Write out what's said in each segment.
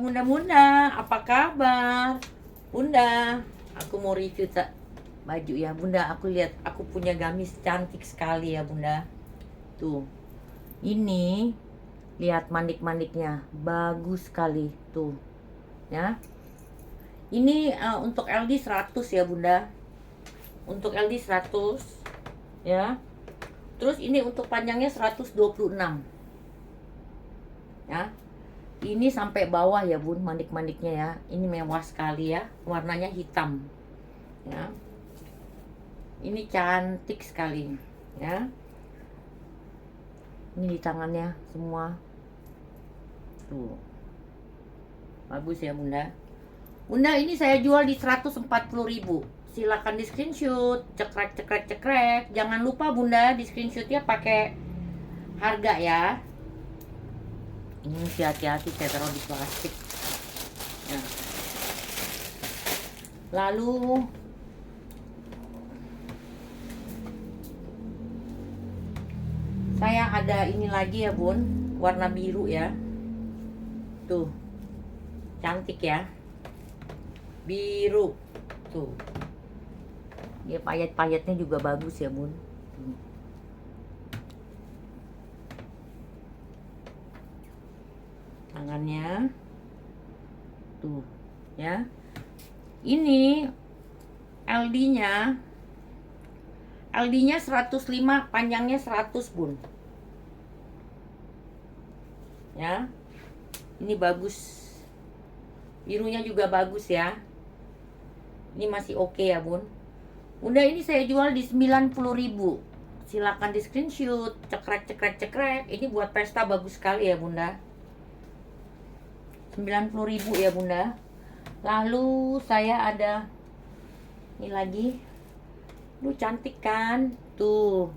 Bunda-bunda, apa kabar? Bunda, aku mau review baju ya Bunda. Aku lihat, aku punya gamis cantik sekali ya Bunda. Tuh, ini lihat mandik-mandiknya, bagus sekali tuh ya. Ini untuk LD 100 ya Bunda. Untuk LD 100 ya. Terus ini untuk panjangnya 126 ya. Ini sampai bawah ya Bun, mandik-mandiknya ya. Ini mewah sekali ya, warnanya hitam ya. Ini cantik sekali ya. Ini di tangannya semua tuh, bagus ya Bunda. Bunda, ini saya jual di 140.000. Silakan di screenshot, cekrek. Jangan lupa Bunda, di screenshotnya pakai harga ya. Ini mesti hati-hati, saya taruh di plastik ya. Lalu saya ada ini lagi ya Bun, warna biru ya. Tuh, cantik ya, biru tuh. Dia payet-payetnya juga bagus ya Bun. Tangannya tuh ya. Ini LD-nya 105, panjangnya 100 Bun ya. Ini bagus, birunya juga bagus ya. Ini masih oke ya Bun. Bunda, ini saya jual di 90.000. Silakan di screenshot, cekrek. Ini buat pesta bagus sekali ya Bunda. 90.000 ya Bunda. Lalu saya ada ini lagi. Duh, cantik kan? Tuh.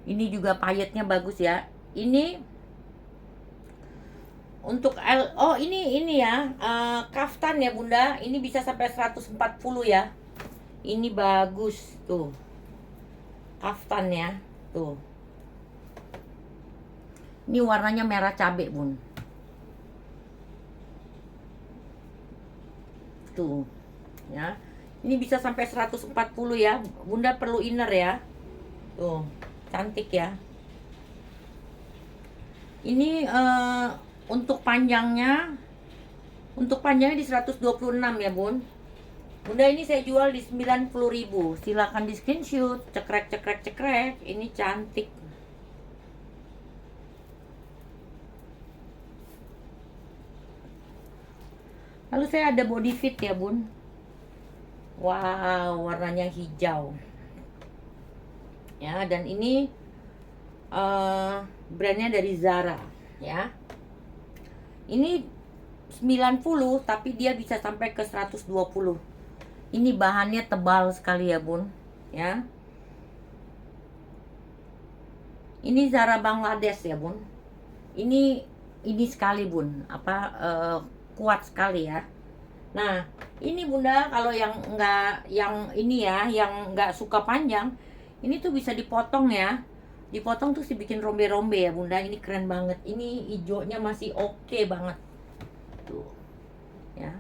Ini juga payetnya bagus ya. Ini untuk ini ya, kaftan ya Bunda. Ini bisa sampai 140 ya. Ini bagus tuh. Kaftan ya. Tuh. Ini warnanya merah cabai Bun. Tuh ya. Ini bisa sampai 140 ya. Bunda perlu inner ya. Tuh, cantik ya. Ini untuk panjangnya di 126 ya Bun. Bunda, ini saya jual di 90.000. Silakan di screenshot, cekrek. Ini cantik. Lalu saya ada body fit ya Bun. Wow, warnanya hijau ya. Dan ini brandnya dari Zara ya. Ini 90 tapi dia bisa sampai ke 120. Ini bahannya tebal sekali ya Bun ya. Ini Zara Bangladesh ya Bun. Ini sekali Bun, kuat sekali ya. Nah, ini Bunda, kalau yang ini ya, yang nggak suka panjang, ini tuh bisa dipotong ya. Dipotong tuh sih bikin rombe-rombe ya Bunda. Ini keren banget. Ini hijaunya masih oke banget. Tuh. Ya.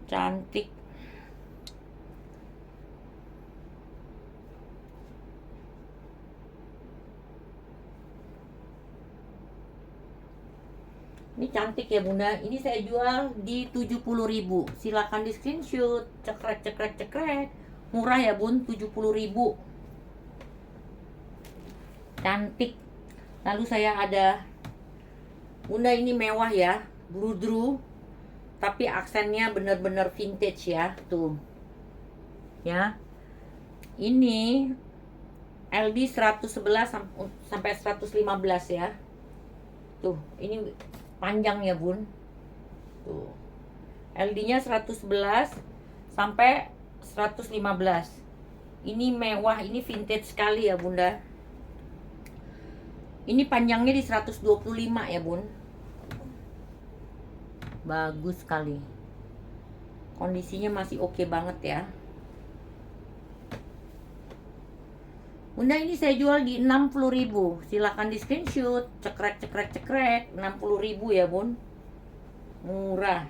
Cantik. Ini cantik ya Bunda. Ini saya jual di 70.000. Silakan di screenshot, cekrek. Murah ya Bun, 70.000. Cantik. Lalu saya ada Bunda, ini mewah ya, bludru, tapi aksennya bener-bener vintage ya. Tuh ya. Ini LD 111 sampai 115 ya. Tuh, ini panjang ya Bun. Tuh. LD-nya 111 sampai 115. Ini mewah, ini vintage sekali ya Bunda. Ini panjangnya di 125 ya Bun. Bagus sekali. Kondisinya masih oke banget ya. Bunda ini saya jual di 60.000. Silahkan di screenshot. Cekrek cekrek cekrek. 60.000 ya bun. Murah.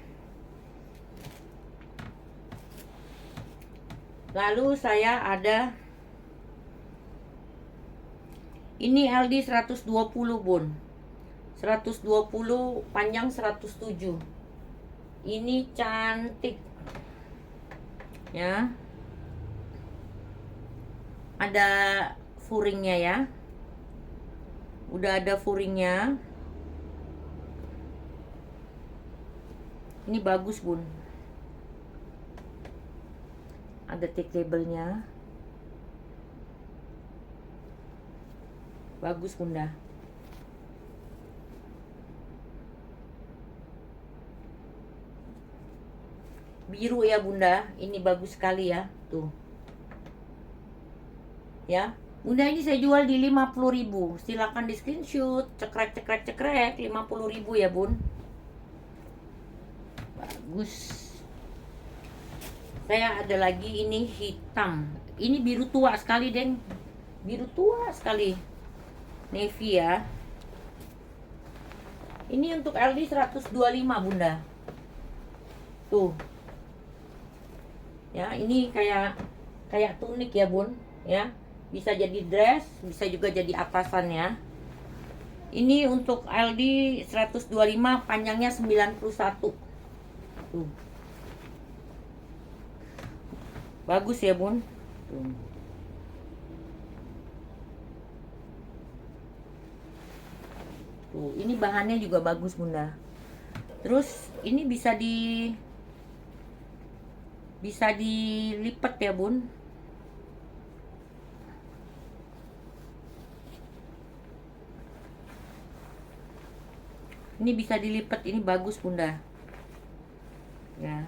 Lalu saya ada ini LD 120 bun. 120 panjang 107. Ini cantik. Ya. Ada furingnya ya. Udah ada furingnya. Ini bagus bun. Ada tag labelnya. Bagus bunda. Biru ya bunda. Ini bagus sekali ya. Tuh. Ya. Bunda ini saya jual di 50.000. Silakan di screenshot. Cekrek cekrek cekrek. 50.000 ya bun. Bagus. Saya ada lagi ini hitam. Ini biru tua sekali deng. Biru tua sekali. Navy ya. Ini untuk LD 125 bunda. Tuh. Ya, ini kayak tunik ya bun. Ya. Bisa jadi dress, bisa juga jadi atasan ya. Ini untuk LD 125, panjangnya 91. Tuh. Bagus ya bun. Tuh. Tuh, ini bahannya juga bagus bunda. Terus ini bisa dilipat ya bun. Ini bisa dilipat, ini bagus bunda. Ya.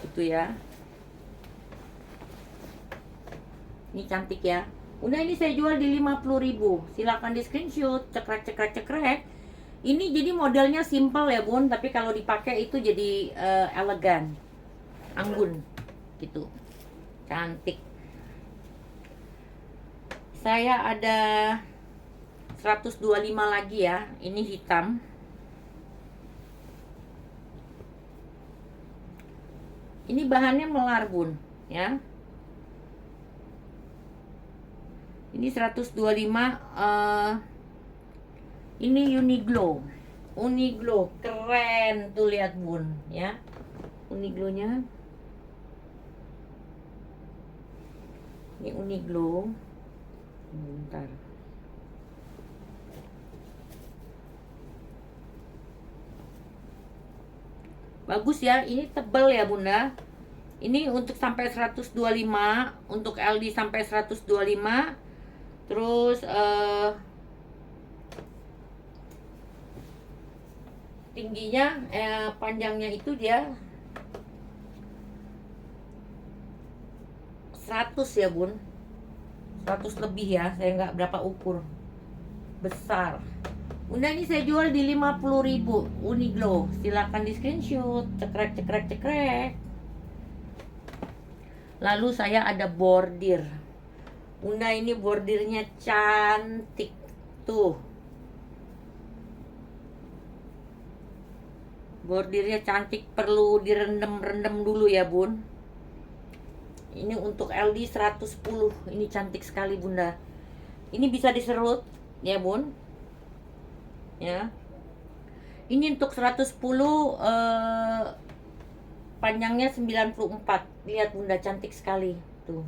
Itu ya. Ini cantik ya. Bunda ini saya jual di 50.000. Silakan di screenshot, cekrek cekrek cekrek. Ini jadi modelnya simple ya bun, tapi kalau dipakai itu jadi elegan. Anggun gitu. Cantik. Saya ada 125 lagi ya. Ini hitam. Ini bahannya melar bun ya. Ini 125. Ini Uniqlo. Uniqlo keren tuh, lihat bun ya. Uniqlo-nya. Ini Uniqlo. Bentar. Bagus ya, ini tebal ya bunda. Ini untuk sampai 125, untuk LD sampai 125. Terus tingginya panjangnya itu dia 100 ya bun. 100 lebih ya, saya nggak berapa ukur. Besar. Bunda ini saya jual di 50.000. Uniqlo. Silakan di screenshot. Cekrek cekrek cekrek. Lalu saya ada bordir. Bunda ini bordirnya cantik. Tuh. Bordirnya cantik, perlu direndam-rendam dulu ya bun. Ini untuk LD 110. Ini cantik sekali bunda. Ini bisa diserut ya bun. Ya. Ini untuk 110, panjangnya 94. Lihat bunda, cantik sekali tuh.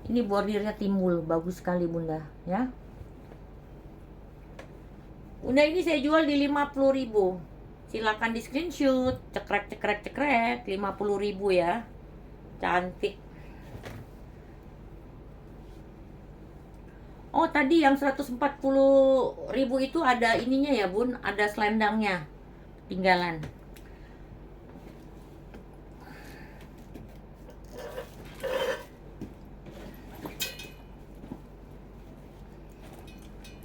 Ini bordirnya timbul, bagus sekali bunda ya. Bunda ini saya jual di 50.000. Silakan di screenshot. Cekrek cekrek cekrek. 50.000 ya. Cantik. Oh tadi yang 140.000 itu ada ininya ya bun. Ada selendangnya. Tinggalan.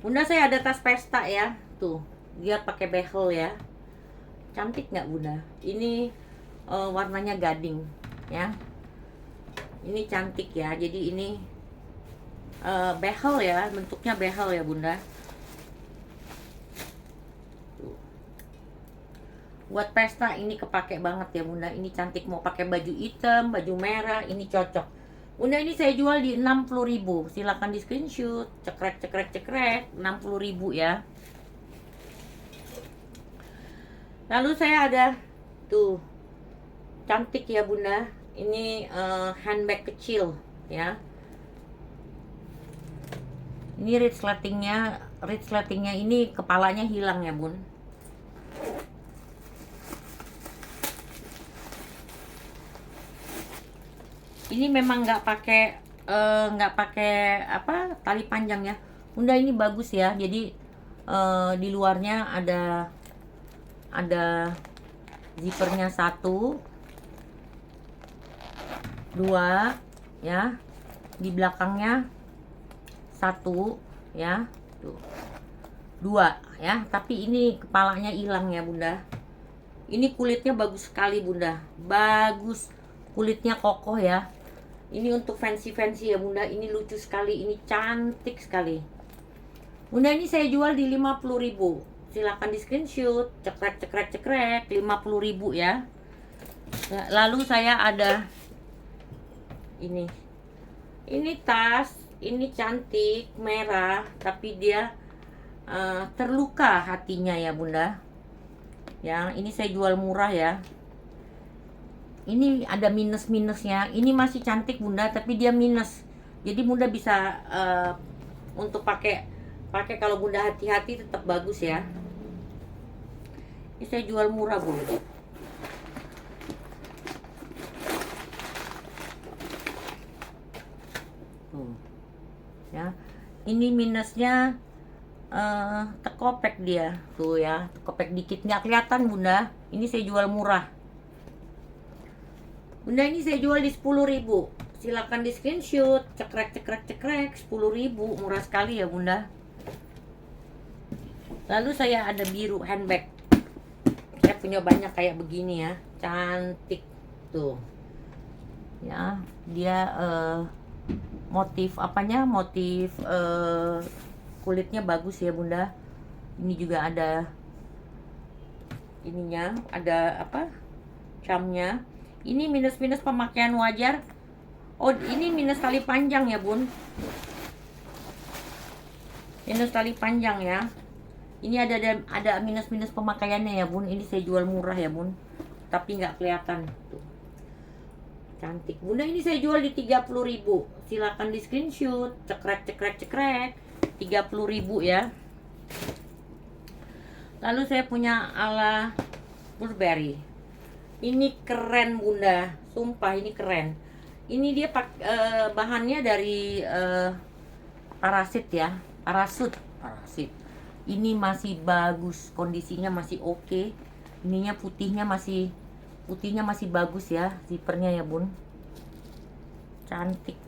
Bunda saya ada tas pesta ya. Tuh. Dia pakai behel ya. Cantik nggak bunda? Ini warnanya gading ya. Ini cantik ya. Jadi ini behel ya, bentuknya behel ya bunda. Tuh. Buat pesta ini kepake banget ya bunda. Ini cantik, mau pakai baju hitam, baju merah, ini cocok. Bunda, ini saya jual di 60.000. Silahkan di screenshot. Cekrek cekrek cekrek, 60.000 ya. Lalu saya ada tuh, cantik ya bunda. Ini handbag kecil ya. Ini resletingnya ini kepalanya hilang ya bun. Ini memang nggak pakai apa, tali panjang ya bunda. Ini bagus ya. Jadi di luarnya ada zippernya 1, 2 ya, di belakangnya 1 ya, tuh 2 ya. Tapi ini kepalanya hilang ya bunda. Ini kulitnya bagus sekali bunda, bagus, kulitnya kokoh ya. Ini untuk fancy ya bunda. Ini lucu sekali, ini cantik sekali bunda. Ini saya jual di 50.000. Silahkan di screenshot. Cekrek cekrek cekrek, 50.000 ya. Lalu saya ada ini tas. Ini cantik, merah, tapi dia terluka hatinya ya bunda. Ya, ini saya jual murah ya. Ini ada minus-minusnya. Ini masih cantik bunda, tapi dia minus. Jadi bunda bisa untuk pakai kalau bunda hati-hati tetap bagus ya. Ini saya jual murah bunda. Tuh. Ya, ini minusnya tekopek dia tuh ya, tekopek dikit, nggak kelihatan bunda. Ini saya jual murah bunda. Ini saya jual di 10.000. Silakan di screenshot. Cekrek cekrek cekrek, 10.000, murah sekali ya bunda. Lalu saya ada biru handbag. Saya punya banyak kayak begini ya, cantik tuh ya. Dia motif kulitnya bagus ya bunda. Ini juga ada ininya, ada apa, camnya. Ini minus-minus pemakaian wajar. Oh, ini minus tali panjang ya bun, minus tali panjang ya. Ini ada minus-minus pemakaiannya ya bun. Ini saya jual murah ya bun, tapi nggak kelihatan tuh. Cantik bunda. Ini saya jual di 30.000. Silakan di screenshot. Cekrek cekrek cekrek, 30.000 ya. Lalu saya punya ala Burberry. Ini keren bunda, sumpah ini keren. Ini dia bahannya dari parasit ya, parasit. Ini masih bagus, kondisinya masih oke. Ininya putihnya masih bagus ya, zippernya ya bun, cantik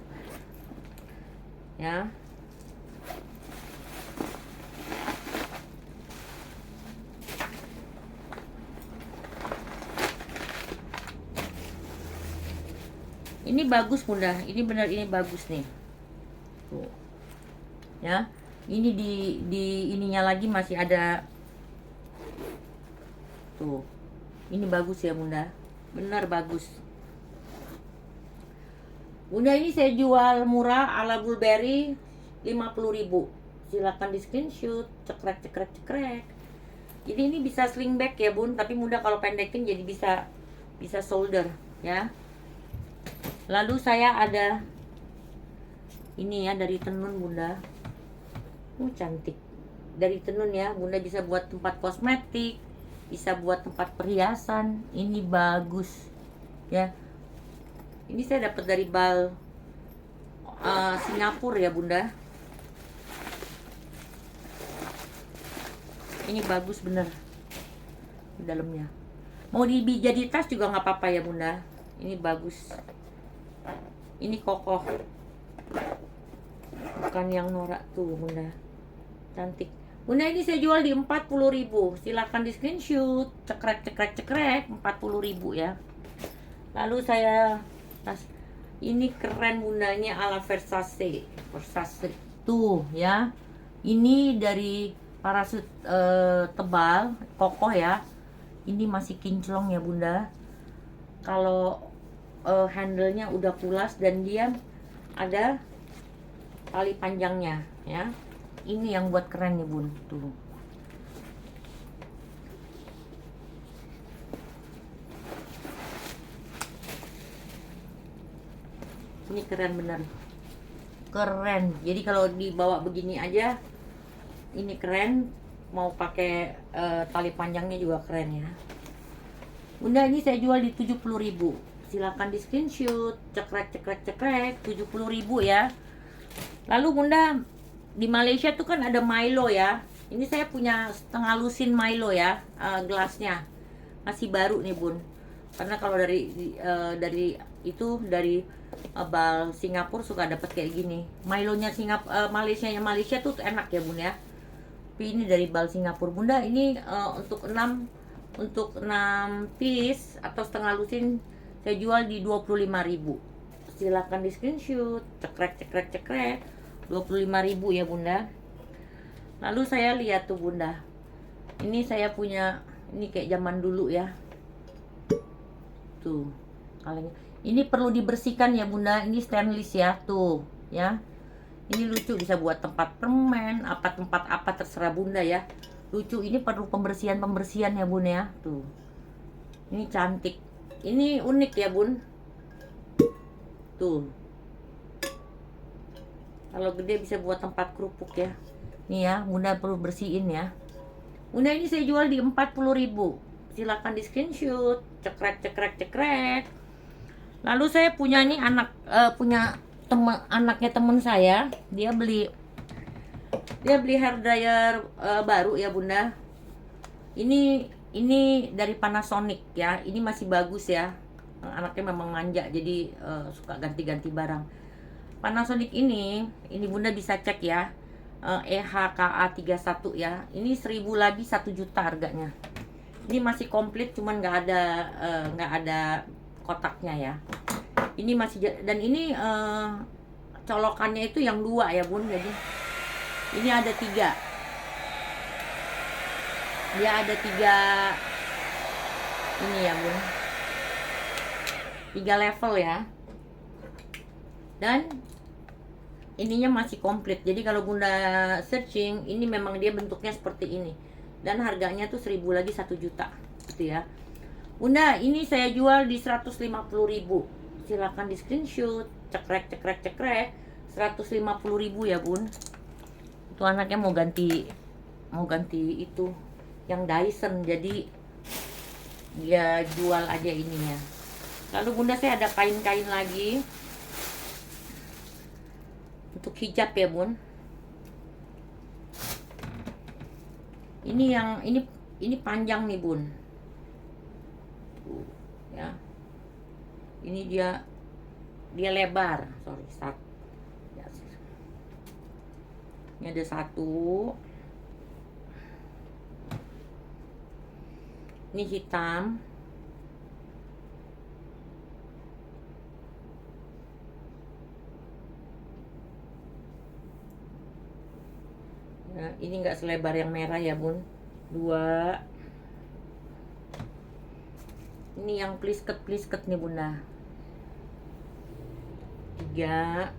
ya. Ini bagus bunda, ini benar, ini bagus nih tuh ya. Ini di ininya lagi masih ada tuh. Ini bagus ya bunda, benar bagus bunda. Ini saya jual murah ala Burberry 50.000. Silakan di screenshot. Cekrek cekrek cekrek. Jadi ini bisa sling bag ya bun, tapi mudah kalau pendekin jadi bisa shoulder ya. Lalu saya ada ini ya, dari tenun bunda. Cantik, dari tenun ya bunda. Bisa buat tempat kosmetik, bisa buat tempat perhiasan. Ini bagus ya. Ini saya dapat dari bal Singapura ya bunda. Ini bagus bener di dalamnya. Mau jadi tas juga nggak apa-apa ya bunda. Ini bagus. Ini kokoh, bukan yang norak tuh bunda. Cantik bunda. Ini saya jual di 40.000. Silahkan di screenshot. Cekrek cekrek cekrek, 40.000 ya. Lalu saya Ini keren bundanya ala Versace. Versace tuh ya. Ini dari parasut tebal, kokoh ya. Ini masih kinclong ya bunda. Kalau handle-nya udah pulas dan dia ada tali panjangnya ya. Ini yang buat keren nih bun tuh. Ini keren bener, keren. Jadi kalau dibawa begini aja ini keren, mau pakai tali panjangnya juga keren ya bunda. Ini saya jual di 70.000, silakan di screenshot, cekrek cekrek cekrek. 70.000 ya. Lalu bunda, di Malaysia tuh kan ada Milo ya. Ini saya punya setengah lusin Milo ya, gelasnya masih baru nih bun. Karena kalau dari bal Singapura suka dapat kayak gini. Milonya Malaysia tuh enak ya bun ya. Tapi ini dari bal Singapura bunda. Ini untuk 6 piece atau setengah lusin saya jual di 25.000. Silakan di screenshot, cekrek cekrek cekrek. 25.000 ya bunda. Lalu saya lihat tuh bunda, ini saya punya, ini kayak zaman dulu ya tuh kalengnya. Ini perlu dibersihkan ya bunda. Ini stainless ya tuh ya. Ini lucu, bisa buat tempat permen, tempat apa terserah bunda ya. Lucu, ini perlu pembersihan ya bun ya tuh. Ini cantik, ini unik ya bun tuh. Kalau gede bisa buat tempat kerupuk ya. Nih ya bunda, perlu bersihin ya bunda. Ini saya jual di 40.000. Silakan di screenshot, cekrek cekrek cekrek. Lalu saya punya nih anaknya temen saya, dia beli hair dryer baru ya bunda. Ini dari Panasonic ya. Ini masih bagus ya. Anaknya memang manja, jadi suka ganti-ganti barang. Panasonic ini bunda bisa cek ya, EHKA 31 ya. Ini 1.000 lagi 1 juta harganya. Ini masih komplit, cuman nggak ada kotaknya ya. Ini masih, dan ini colokannya itu yang 2 ya bun. Jadi ini ada 3. Dia ada 3 ini ya bun, 3 level ya. Dan ininya masih komplit. Jadi kalau bunda searching, ini memang dia bentuknya seperti ini. Dan harganya tuh 1.000 lagi 1 juta gitu ya bunda. Ini saya jual di 150.000. Silakan di screenshot, cekrek cekrek cekrek. 150.000 ya bun. Itu anaknya mau ganti itu yang Dyson, jadi dia jual aja ininya. Lalu bunda, saya ada kain-kain lagi untuk hijab ya bun. Ini panjang nih bun ya. Ini dia lebar, ini ada 1. Ini hitam. Nah, ini enggak selebar yang merah ya bun. 2. Ini yang plisket nih bunda. 3.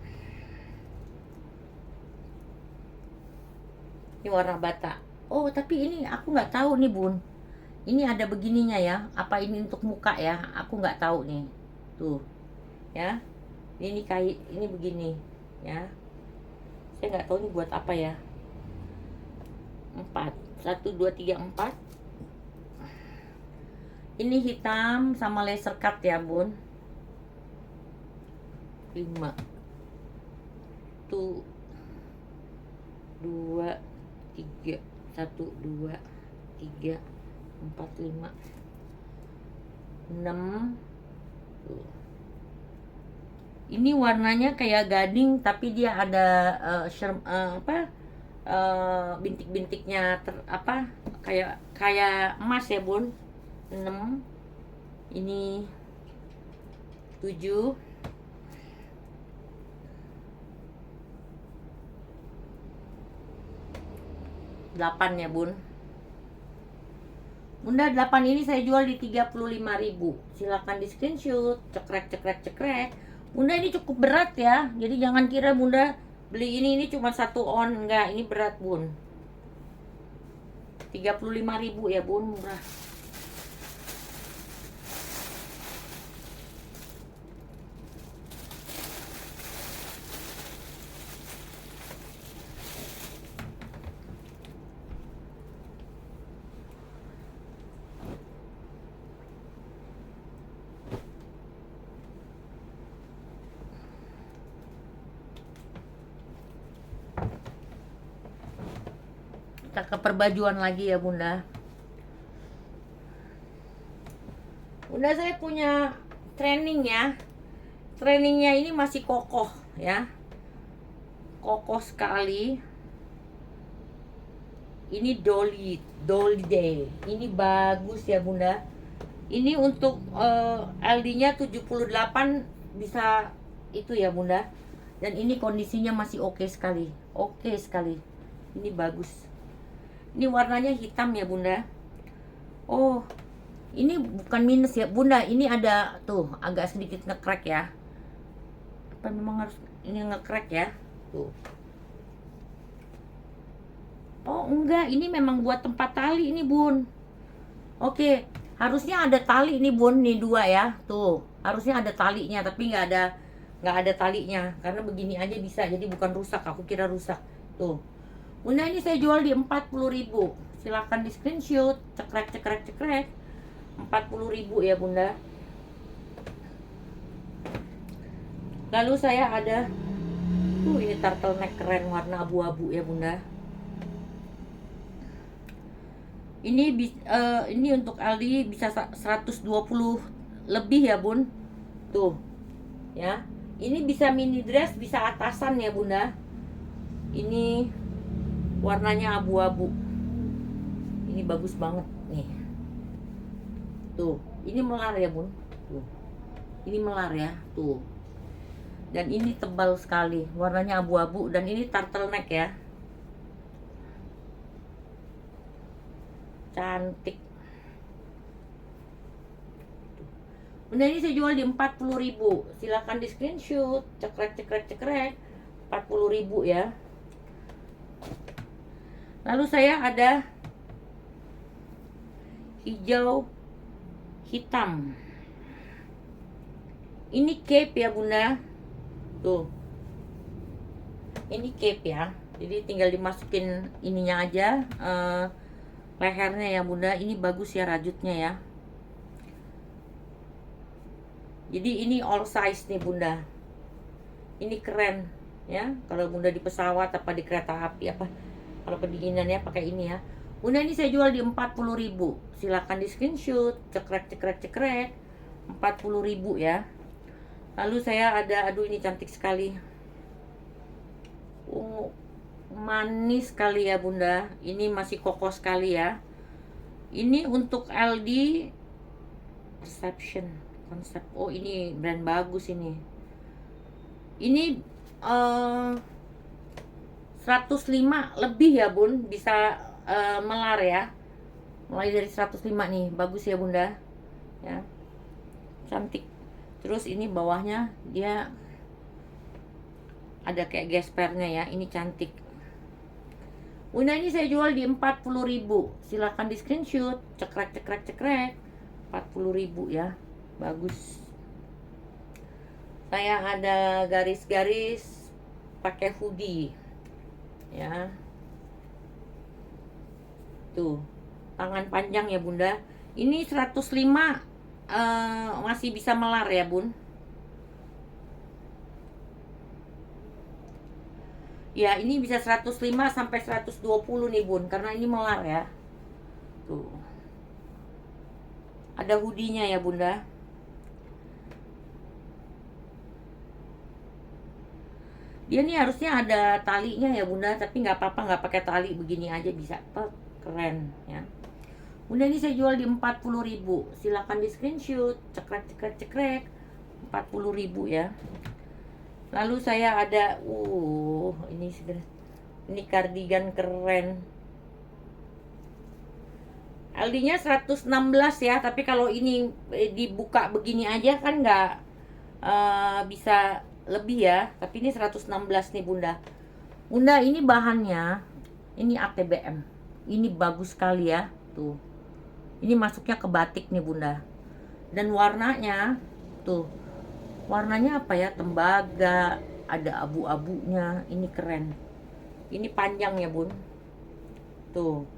Ini warna bata. Oh tapi ini aku nggak tahu nih bun, ini ada begininya ya. Apa ini untuk muka ya? Aku nggak tahu nih tuh ya. Ini kayak ini begini ya. Saya nggak tahu ini buat apa ya. 4. 1 2 3 4. Ini hitam sama laser cut ya bun. 5. Tuh 2 3 1 2 3 4 5 6. Ini warnanya kayak gading, tapi dia ada bintik-bintiknya kayak emas ya bun. 6. Ini 7. 8 ya bun. Bunda 8 ini saya jual di 35.000. Silakan di screenshot. Cekrek cekrek cekrek. Bunda ini cukup berat ya. Jadi jangan kira bunda beli ini cuma 1 on. Enggak, ini berat bun. 35.000 ya bun, murah. Kita ke perbajuan lagi ya bunda. Bunda saya punya training ya. Trainingnya ini masih kokoh ya. Kokoh sekali. Ini Dolly Day. Ini bagus ya bunda. Ini untuk LD-nya 78 bisa itu ya bunda. Dan ini kondisinya masih oke sekali. Oke sekali. Ini bagus. Ini warnanya hitam ya bunda. Oh, ini bukan minus ya bunda. Ini ada tuh agak sedikit nge-crack ya. Apa memang harus ini nge-crack ya? Tuh. Oh enggak, ini memang buat tempat tali ini bun. Oke, harusnya ada tali ini bun, nih 2 ya. Tuh, harusnya ada talinya, tapi nggak ada talinya. Karena begini aja bisa, jadi bukan rusak. Aku kira rusak. Tuh. Bunda ini saya jual di 40.000. Silahkan di screenshot. Cekrek cekrek cekrek. 40.000 ya bunda. Lalu saya ada ini turtleneck keren warna abu-abu ya bunda. Ini untuk LD bisa 120 lebih ya bun. Tuh. Ya. Ini bisa mini dress, bisa atasan ya bunda. Ini warnanya abu-abu. Ini bagus banget nih. Tuh, ini melar ya bun. Tuh. Ini melar ya, tuh. Dan ini tebal sekali, warnanya abu-abu dan ini turtleneck ya. Cantik. Bunda ini saya jual di 40.000. Silakan di screenshot. Cekrek cekrek cekrek. 40.000 ya. Lalu saya ada hijau hitam. Ini cape ya bunda. Tuh. Ini cape ya. Jadi tinggal dimasukin ininya aja, lehernya ya bunda. Ini bagus ya rajutnya ya. Jadi ini all size nih bunda. Ini keren ya. Kalau bunda di pesawat apa di kereta api apa, kalau pendinginannya pakai ini ya. Bunda ini saya jual di 40.000. Silakan di screenshot. Cekrek cekrek cekrek. 40.000 ya. Lalu saya ada, aduh ini cantik sekali. Manis sekali ya bunda. Ini masih kokoh sekali ya. Ini untuk LD Perception konsep. Oh ini brand bagus ini. Ini 105 lebih ya bun. Bisa melar ya. Mulai dari 105 nih. Bagus ya bunda. Ya. Cantik. Terus ini bawahnya dia ada kayak gespernya ya. Ini cantik. Bunda ini saya jual di 40.000. Silahkan di screenshot. Cekrek cekrek cekrek. 40.000 ya. Bagus. Saya ada garis-garis pakai hoodie. Ya. Tuh. Tangan panjang ya bunda. Ini 105 masih bisa melar ya bun. Ya ini bisa 105 sampai 120 nih bun, karena ini melar ya. Tuh. Ada hoodie-nya ya bunda. Dia nih harusnya ada talinya ya bunda, tapi nggak apa-apa, nggak pakai tali, begini aja bisa. Keren ya. Bunda ini saya jual di 40.000. Silakan di screenshot. Cekrek cekrek cekrek. 40.000 ya. Lalu saya ada ini segera. Ini kardigan keren. LD-nya 116 ya, tapi kalau ini dibuka begini aja kan nggak bisa lebih ya. Tapi ini 116 nih Bunda. Bunda, ini bahannya, ini ATBM. Ini bagus sekali ya, tuh. Ini masuknya ke batik nih Bunda. Dan warnanya, tuh. Warnanya apa ya? Tembaga, ada abu-abunya. Ini keren. Ini panjang ya Bun. Tuh.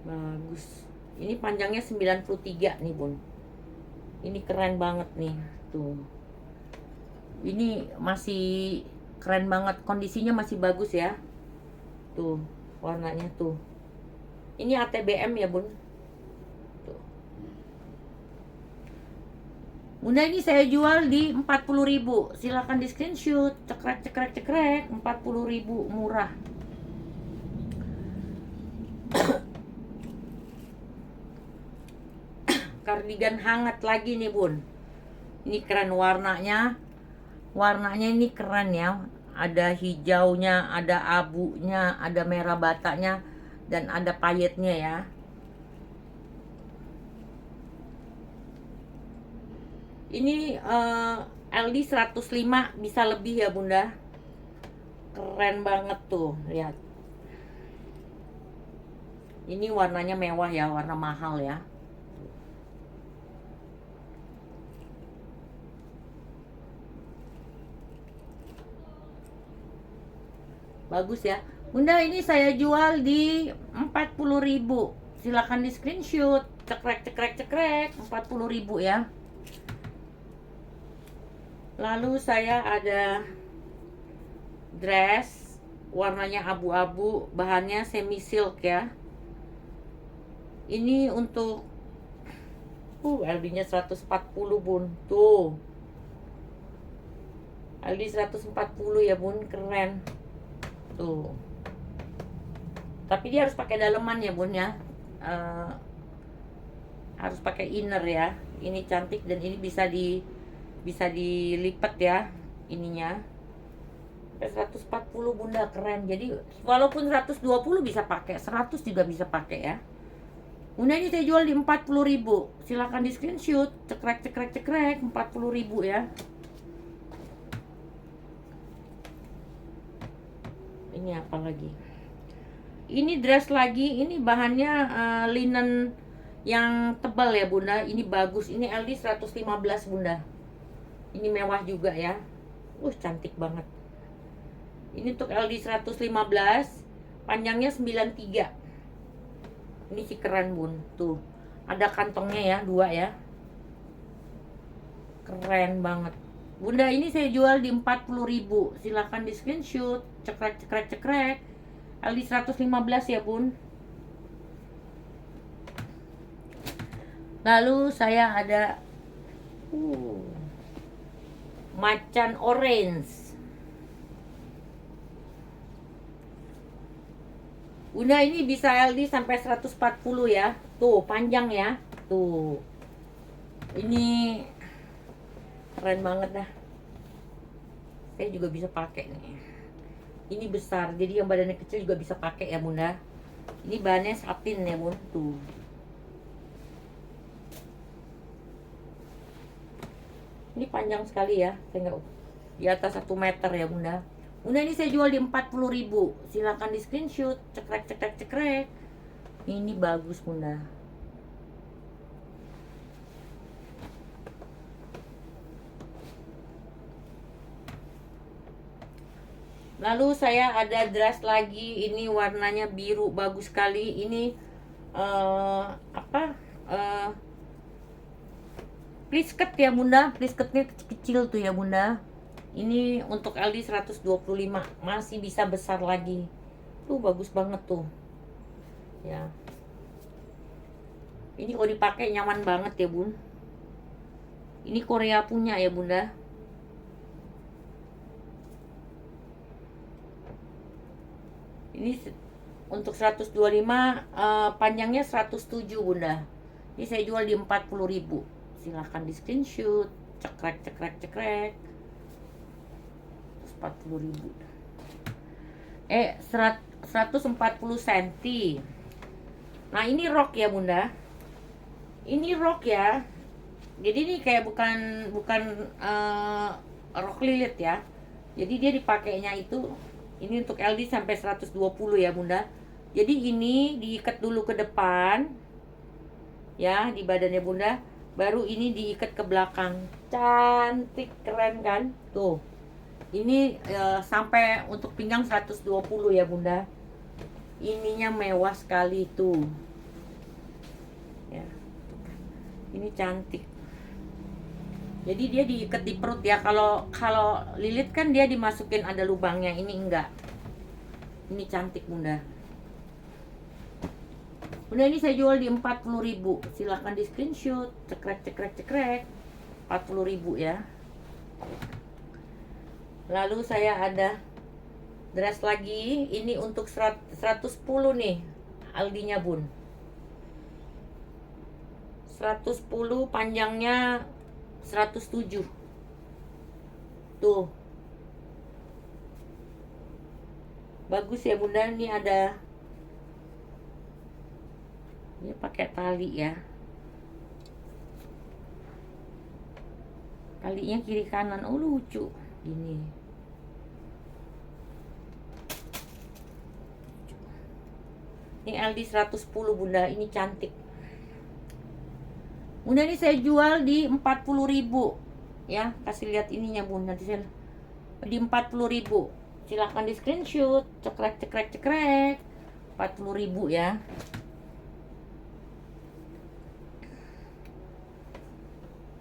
Bagus. Ini panjangnya 93 nih Bun. Ini keren banget nih. Tuh. Ini masih keren banget. Kondisinya masih bagus ya. Tuh. Warnanya tuh. Ini ATBM ya Bun. Tuh. Bunda, ini saya jual di 40.000. Silahkan di screenshot. Cekrek cekrek cekrek. 40.000 murah. Kardigan hangat lagi nih Bun. Ini keren warnanya. Warnanya ini keren ya. Ada hijaunya, ada abunya, ada merah batanya, dan ada payetnya ya. Ini LD 105, bisa lebih ya Bunda. Keren banget tuh, lihat. Ini warnanya mewah ya, warna mahal ya. Bagus ya Bunda, ini saya jual di 40.000. Silahkan di screenshot. Cekrek cekrek cekrek. 40.000 ya. Lalu saya ada dress warnanya abu-abu, bahannya semi silk ya. Ini untuk LD-nya 140 Bun. Tuh. LD 140 ya Bun, keren. Tuh. Tapi dia harus pakai daleman ya Bun ya. Harus pakai inner ya. Ini cantik dan ini bisa dilipat ya ininya. 140 Bunda, keren. Jadi walaupun 120 bisa pakai, 100 juga bisa pakai ya. Bunda, ini saya jual di 40.000. Silahkan di screenshot. Cekrek cekrek cekrek. 40.000 ya. Ini apa lagi? Ini dress lagi. Ini bahannya linen yang tebal ya Bunda. Ini bagus. Ini LD 115 Bunda. Ini mewah juga ya. Cantik banget. Ini untuk LD 115. Panjangnya 93. Ini sih keren Bun. Tuh. Ada kantongnya ya, 2 ya. Keren banget. Bunda, ini saya jual di 40.000. Silahkan di screenshot. Cekrek cekrek cekrek. LD 115 ya Bun. Lalu saya ada macan orange. Bunda, ini bisa LD sampai 140 ya. Tuh, panjang ya. Tuh. Ini keren banget dah. Saya juga bisa pakai nih. Ini besar, jadi yang badannya kecil juga bisa pakai ya Bunda. Ini bahannya satin ya Bun. Tuh. Ini panjang sekali ya. Saya nggak di atas 1 meter ya Bunda. Bunda, ini saya jual di 40.000. Silahkan di screenshot. Cekrek cekrek cekrek. Ini bagus Bunda. Lalu saya ada dress lagi. Ini warnanya biru, bagus sekali. Ini plisket ya Bunda. Plisketnya kecil-kecil tuh ya Bunda. Ini untuk LD 125. Masih bisa besar lagi. Tuh bagus banget tuh. Ya. Ini kalau dipakai nyaman banget ya Bun. Ini Korea punya ya Bunda. Ini untuk 125, panjangnya 107 Bunda. Ini saya jual di 40.000. Silahkan di screenshot. Cekrek cekrek cekrek. 40.000. 140 cm. Nah, ini rok ya, Bunda. Ini rok ya. Jadi ini kayak bukan rok lilit ya. Jadi dia dipakainya itu ini untuk LD sampai 120 ya, Bunda. Jadi ini diikat dulu ke depan ya, di badannya Bunda. Baru ini diikat ke belakang. Cantik, keren kan? Tuh. Ini sampai untuk pinggang 120 ya, Bunda. Ininya mewah sekali tuh. Ya. Ini cantik. Jadi dia diikat di perut ya. Kalau lilit kan dia dimasukin ada lubangnya. Ini enggak. Ini cantik, Bunda. Bunda, ini saya jual di 40.000. Silahkan di screenshot. Cekrek 40.000 ya. Lalu saya ada dress lagi. Ini untuk 110 nih. Aldinya, Bun. 110, panjangnya 107. Tuh. Bagus ya, Bunda. Ini ada, ini pakai tali ya. Talinya kiri kanan. Oh, lucu. Ini. Ini LD 110, Bunda. Ini cantik. Bunda, ini saya jual di 40.000 ya. Kasih lihat ininya, Bunda. Di 40.000. Silahkan di screenshot. Cekrek 40.000 ya.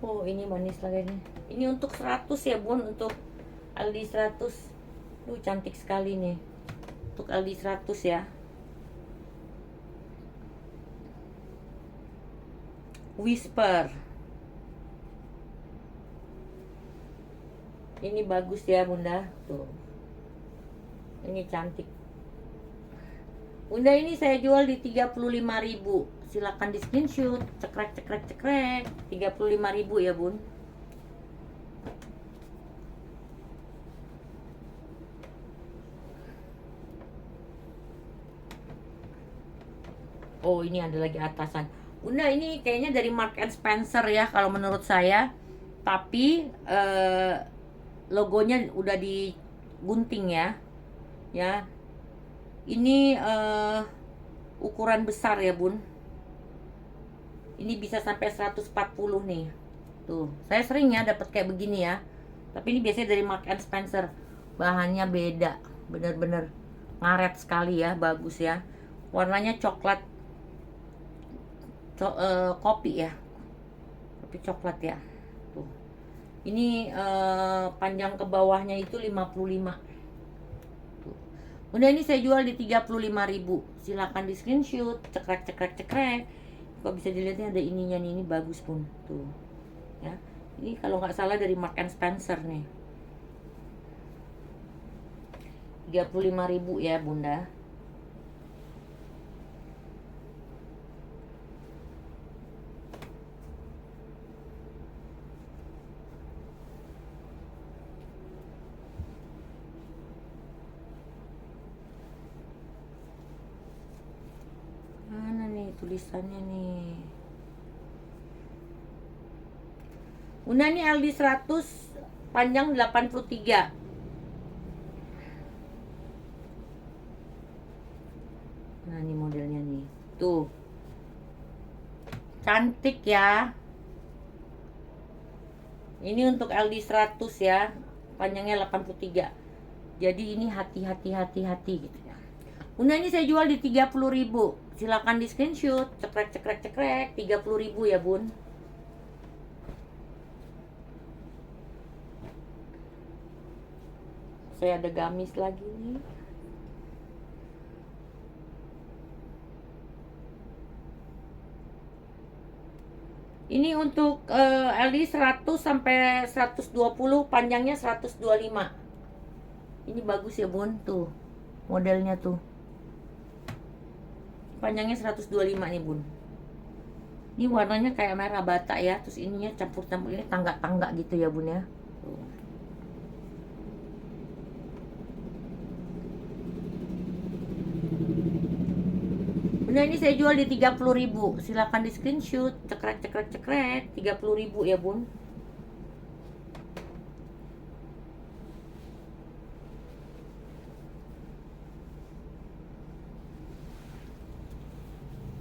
Oh, ini manis lagi nih. Ini untuk 100 ya, Bun. Untuk LD 100. Duh, cantik sekali nih. Untuk LD 100 ya. Whisper. Ini bagus ya, Bunda. Tuh. Ini cantik. Bunda, ini saya jual di 35.000. Silakan di screenshot. Cekrek 35.000 ya, Bun. Oh, ini ada lagi atasan. Bunda, ini kayaknya dari Mark and Spencer ya, kalau menurut saya. Tapi logonya udah digunting ya. Ya. Ini ukuran besar ya, Bun. Ini bisa sampai 140 nih. Tuh, saya sering ya dapat kayak begini ya. Tapi ini biasanya dari Mark and Spencer. Bahannya beda, bener-bener ngaret sekali ya, bagus ya. Warnanya coklat. Kopi ya, kopi coklat ya. Tuh. Ini panjang ke bawahnya itu 55. Tuh. Bunda, ini saya jual di 35.000. Silakan di screenshot. Cekrek. Kok bisa dilihatnya ada ininya nih. Ini bagus, Pun. Tuh. Ya. Ini kalau nggak salah dari Mark and Spencer nih. 35.000 ya, Bunda. Mana nih tulisannya nih? Bunda, ini LD 100, panjang 83. Nah, ini modelnya nih. Tuh. Cantik ya. Ini untuk LD 100 ya. Panjangnya 83. Jadi ini hati gitu ya. Bunda, ini saya jual di 30.000. Silakan di screenshot. Cekrek 30.000 ya, Bun. Saya ada gamis lagi nih. Ini untuk LD 100 sampai 120, panjangnya 125. Ini bagus ya, Bun. Tuh. Modelnya tuh. Panjangnya 125 nih, Bun. Ini warnanya kayak merah bata ya. Terus ininya campur-campur, ini tangga-tangga gitu ya, Bun ya. Tuh. Bunda ini saya jual di 30.000. Silakan di screenshot. Cekrek cekrek cekrek. 30.000 ya bun.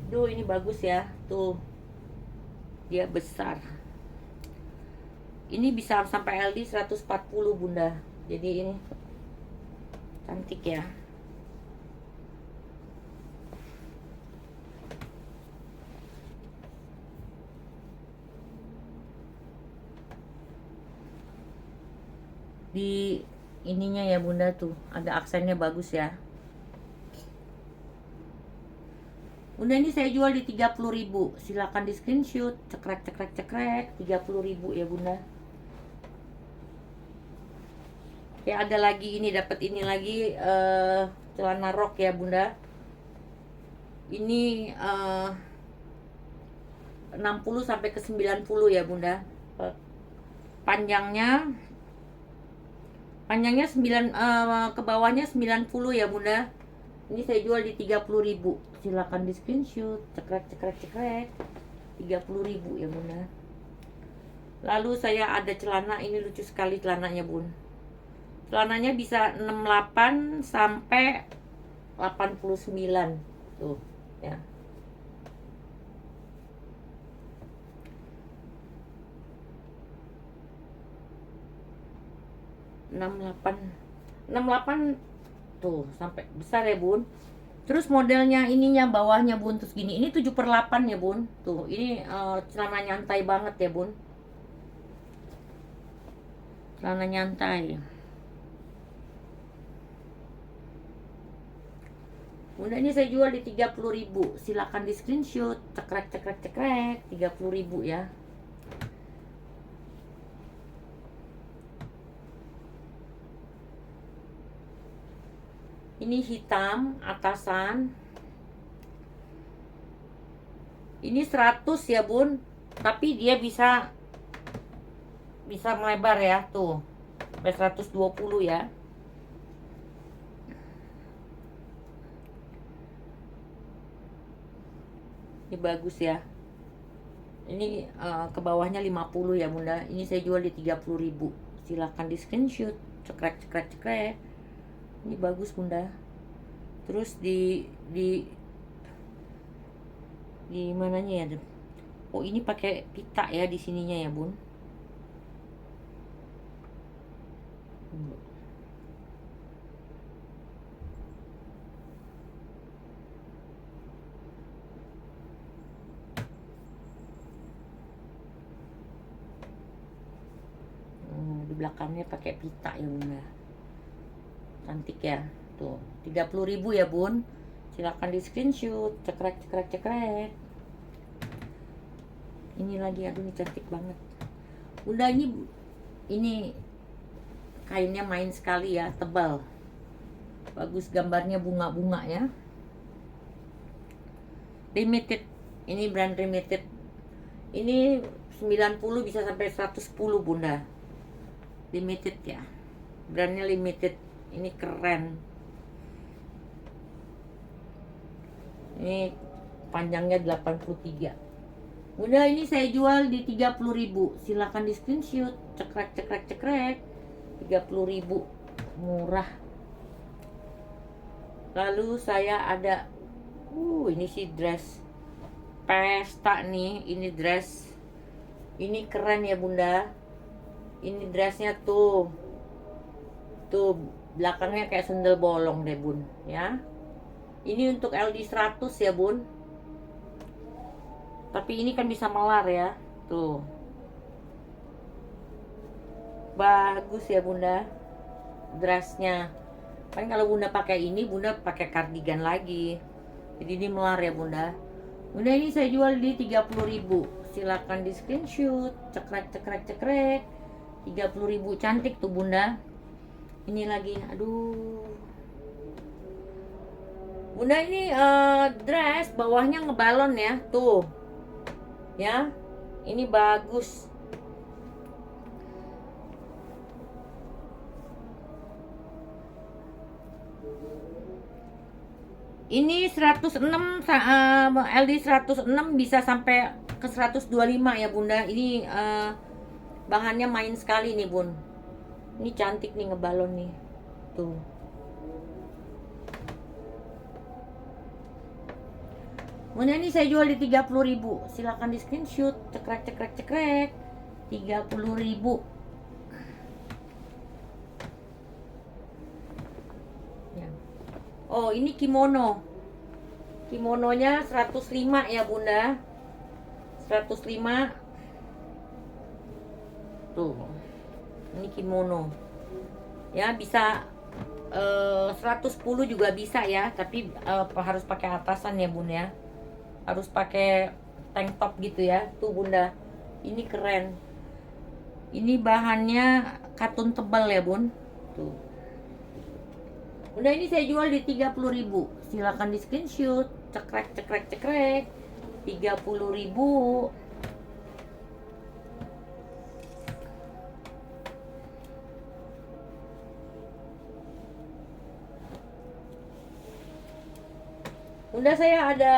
Duh ini bagus ya. Tuh. Dia besar. Ini bisa sampai LD 140 bunda. Jadi ini cantik ya. Di ininya ya bunda tuh ada aksennya bagus ya. Bunda ini saya jual di 30.000. Silakan di screenshot. Cekrek cekrek cekrek. 30.000 ya bunda. Ya ada lagi ini, dapat ini lagi celana rok ya bunda. Ini 60 sampai ke 90 ya bunda. Panjangnya 9 ke bawahnya 90 ya bunda. Ini saya jual di 30.000. Silakan di screenshot. Cekrek cekrek cekrek. 30.000 ya bunda. Lalu saya ada celana, ini lucu sekali celananya bun. Celananya bisa 68 sampai 89 tuh ya. enam delapan tuh sampai besar ya bun. Terus modelnya ininya bawahnya bun terus gini. Ini 7/8 ya bun. Tuh ini celana nyantai banget ya bun. Celana nyantai. Bunda ini saya jual di 30.000. Silakan di screenshot. Cekrek cekrek cekrek. 30.000 ya. Ini hitam atasan. Ini 100 ya bun. Tapi dia bisa melebar ya tuh. Sampai 120 ya. Ini bagus ya. Ini ke bawahnya 50 ya bunda. Ini saya jual di 30.000. Silakan di screenshot. Cekrek cekrek cekrek. Ini bagus bunda. Terus di mananya ya? Oh ini pakai pita ya di sininya ya bun. Di belakangnya pakai pita ya bunda. Cantik ya. Tuh 30.000 ya bun. Silakan di screenshot. Cekrek cekrek cekrek. Ini lagi, aduh ini cantik banget bunda. Ini kainnya main sekali ya, tebal, bagus, gambarnya bunga-bunga ya. Limited, ini brand limited. Ini 90 bisa sampai 110 bunda. Limited ya, brandnya limited. Ini keren. Ini panjangnya 83 bunda. Ini saya jual di 30.000. Silakan di screenshot. Cekrek cekrek cekrek. 30.000, murah. Lalu saya ada ini sih dress pesta nih. Ini dress, ini keren ya bunda. Ini dressnya tuh belakangnya kayak sendal bolong deh bun ya. Ini untuk LD 100 ya bun. Tapi ini kan bisa melar ya. Tuh. Bagus ya bunda. Dressnya. Kan kalau bunda pakai ini, bunda pakai kardigan lagi. Jadi ini melar ya bunda. Bunda ini saya jual di 30.000. Silakan di screenshot. Cekrek cekrek cekrek. 30.000, cantik tuh bunda. Ini lagi, aduh. Bunda ini dress bawahnya ngebalon ya. Tuh. Ya, ini bagus. Ini 106 LD 106 bisa sampai ke 125 ya Bunda. Ini bahannya main sekali nih Bun. Ini cantik nih ngebalon nih. Tuh. Bunda ini saya jual di 30.000. Silakan di screenshot. Cekrek cekrek cekrek. 30.000. Ya. Oh, ini kimono. Kimononya 105 ya Bunda. 105. Tuh. Ini kimono. Ya, bisa 110 juga bisa ya, tapi harus pakai atasan ya Bun ya. Harus pakai tank top gitu ya. Tuh Bunda. Ini keren. Ini bahannya katun tebal ya Bun. Tuh. Bunda ini saya jual di 30.000. Silakan di screenshot. Cekrek cekrek cekrek. 30.000. Bunda saya ada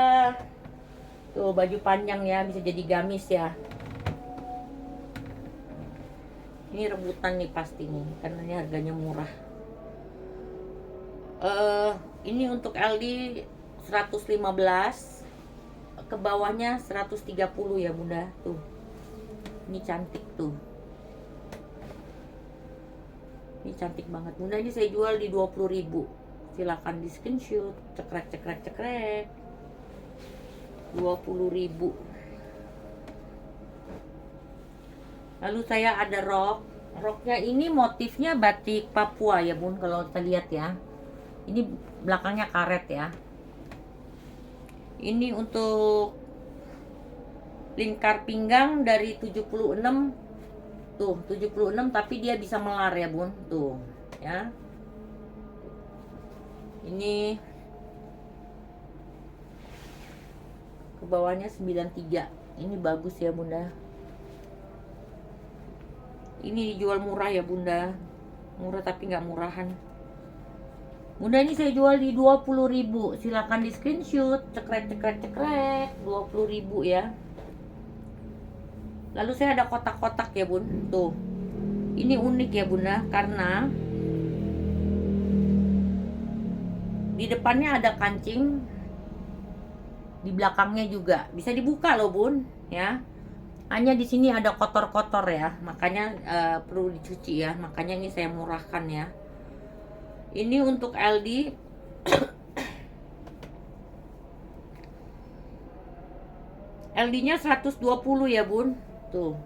tuh baju panjang ya, bisa jadi gamis ya. Ini rebutan nih pasti nih, karena ini harganya murah. Ini untuk LD 115, ke bawahnya 130 ya Bunda. Tuh. Ini cantik tuh. Ini cantik banget. Bunda ini saya jual di 20.000. Silakan di screenshot. Cekrek cekrek cekrek. 20.000. Lalu saya ada rok. Roknya ini motifnya batik Papua ya Bun, kalau kita lihat ya. Ini belakangnya karet ya. Ini untuk lingkar pinggang dari 76. Tuh, 76 tapi dia bisa melar ya Bun. Tuh, ya. Ini ke bawahnya 93. Ini bagus ya Bunda. Ini dijual murah ya Bunda. Murah tapi nggak murahan. Bunda ini saya jual di 20.000. Silakan di screenshot. Cekrek cekrek cekrek. 20.000 ya. Lalu saya ada kotak-kotak ya Bun. Tuh. Ini unik ya Bunda, karena di depannya ada kancing, di belakangnya juga bisa dibuka loh Bun ya. Hanya di sini ada kotor-kotor ya, makanya perlu dicuci ya. Makanya ini saya murahkan ya. Ini untuk LD LD-nya 120 ya Bun. Tuh.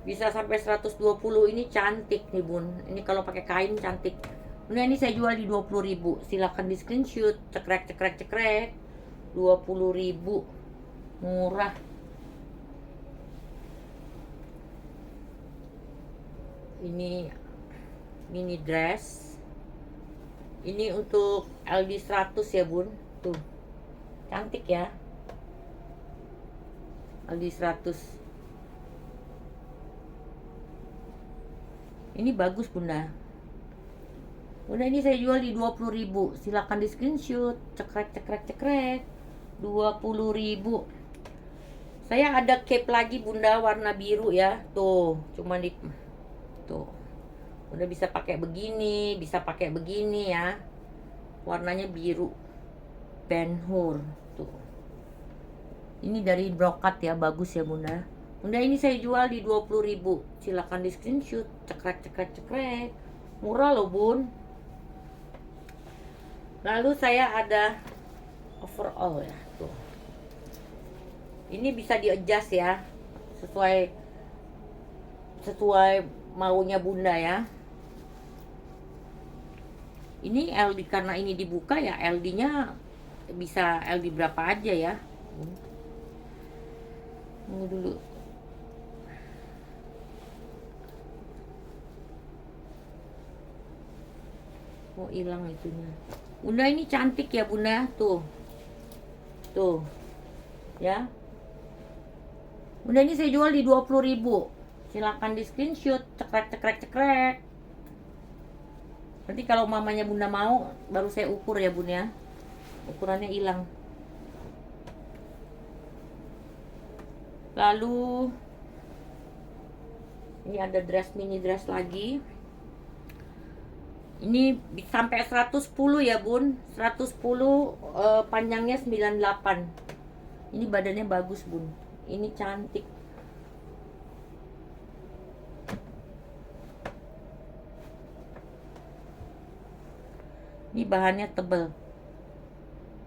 Bisa sampai 120. Ini cantik nih Bun. Ini kalau pakai kain cantik. Nah, ini saya jual di 20.000. Silakan di screenshot. Cekrek cekrek cekrek. 20.000. Murah. Ini mini dress. Ini untuk LD 100 ya Bun. Tuh. Cantik ya. LD 100. Ini bagus Bunda. Bunda ini saya jual di 20.000. Silakan di screenshot. Cekrek cekrek cekrek. 20.000. Saya ada cape lagi Bunda, warna biru ya. Tuh, cuma di tuh. Bunda bisa pakai begini, bisa pakai begini ya. Warnanya biru. Ben Hur. Tuh. Ini dari brokat ya, bagus ya Bunda. Bunda ini saya jual di 20.000. Silakan di screenshot. Cekrek cekrek cekrek. Murah loh Bun. Lalu saya ada overall ya. Tuh. Ini bisa di-adjust ya, sesuai maunya Bunda ya. Ini LD, karena ini dibuka ya, LD-nya bisa LD berapa aja ya. Tunggu dulu. Oh, hilang itunya. Bunda ini cantik ya Bunda. Tuh. Tuh. Ya. Bunda ini saya jual di 20.000. Silakan di screenshot. Cekrek cekrek cekrek. Nanti kalau mamanya bunda mau, baru saya ukur ya bun ya. Ukurannya hilang. Lalu ini ada dress, mini dress lagi. Ini sampai 110 ya bun. 110, panjangnya 98. Ini badannya bagus bun. Ini cantik. Ini bahannya tebel.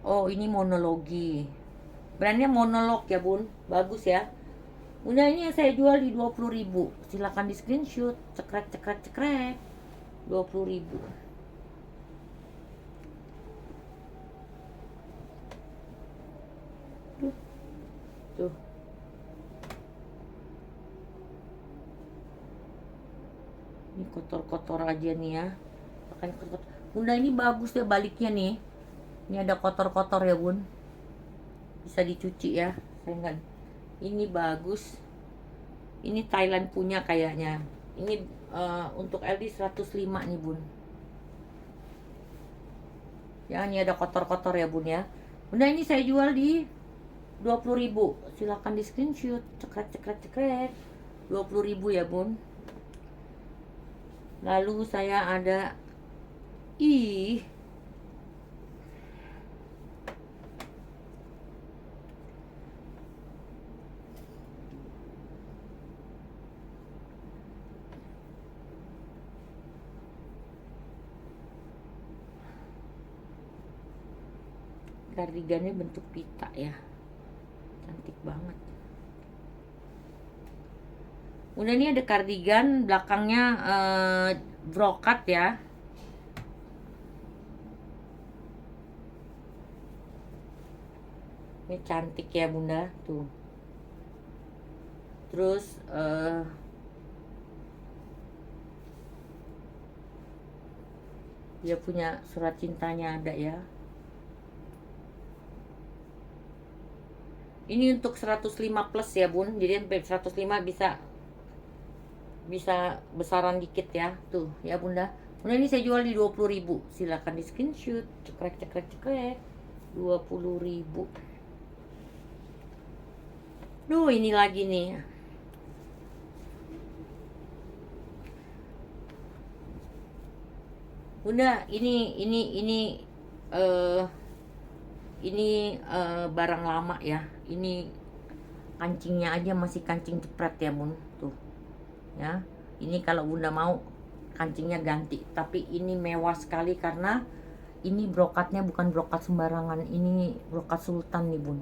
Oh ini monologi. Brandnya monolog ya bun. Bagus ya. Bunda ini yang saya jual di 20.000. Silahkan di screenshot. Cekrek cekrek cekrek. 20.000. Tuh. Ini kotor-kotor aja nih ya. Makanya kotor. Bunda ini bagus deh baliknya nih. Ini ada kotor-kotor ya bun. Bisa dicuci ya. Saya enggak. Ini bagus. Ini Thailand punya kayaknya. Ini untuk LD 105 nih bun. Ya ini ada kotor-kotor ya bun ya. Bunda ini saya jual di 20.000. Silahkan di screenshot. Cekrek cekrek cekrek. 20.000 ya bun. Lalu saya ada kardigannya bentuk pita ya, cantik banget. Udah ini ada kardigan belakangnya brokat ya. Ini cantik ya bunda tuh. Terus dia punya surat cintanya ada ya. Ini untuk 105 plus ya bun. Jadi 105 bisa besaran dikit ya. Tuh ya bunda. Bunda ini saya jual di 20.000. Silakan di screenshot. Cekrek cekrek cekrek. 20.000. Duh ini lagi nih. Bunda ini barang lama ya. Ini kancingnya aja masih kancing jepret ya bun tuh ya. Ini kalau bunda mau kancingnya ganti, tapi ini mewah sekali karena ini brokatnya bukan brokat sembarangan. Ini brokat sultan nih bun,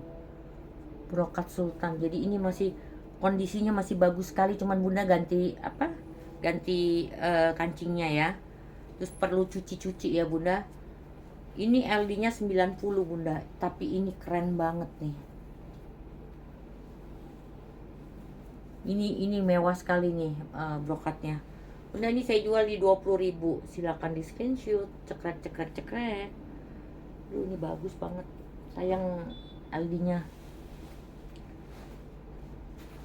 brokat sultan. Jadi ini masih kondisinya masih bagus sekali, cuman bunda ganti kancingnya ya. Terus perlu cuci-cuci ya bunda. Ini LD nya 90 bunda, tapi ini keren banget nih. Ini mewah sekali nih brokatnya. Bunda ini saya jual di 20.000. Silakan di screenshot. Cekrek cekrek cekrek. Duh ini bagus banget. Sayang LD-nya.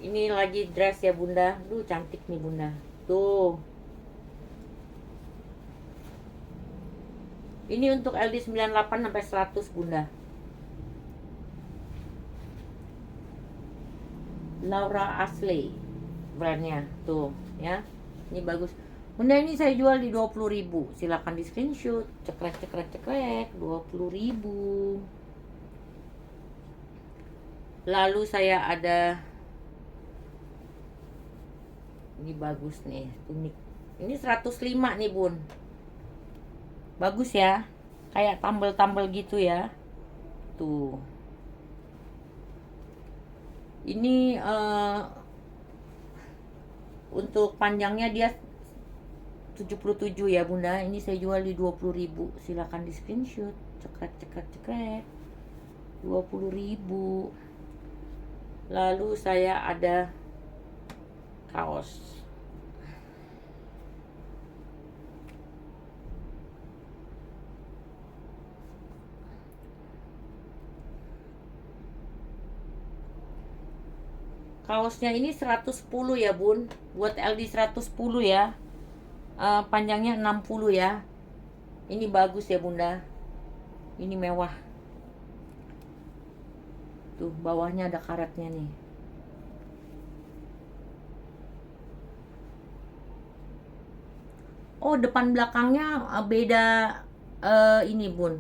Ini lagi dress ya bunda. Duh cantik nih bunda. Tuh. Ini untuk LD 98 sampai 100 bunda. Laura Ashley brandnya tuh ya. Ini bagus. Bunda ini saya jual di 20.000. Silakan di screenshot. Cekrek cekrek cekrek. 20.000. Lalu saya ada ini bagus nih, unik. Ini 105 nih bun. Bagus ya. Kayak tambel-tambel gitu ya. Tuh. Ini untuk panjangnya dia 77 ya bunda. Ini saya jual di 20.000. Silakan di screenshot. Cekrek cekrek cekrek. 20.000. Lalu saya ada kaos. Kaosnya ini 110 ya bun. Buat LD 110 ya. Panjangnya 60 ya. Ini bagus ya bunda, ini mewah. Tuh bawahnya ada karetnya nih. Oh depan belakangnya beda. Ini bun,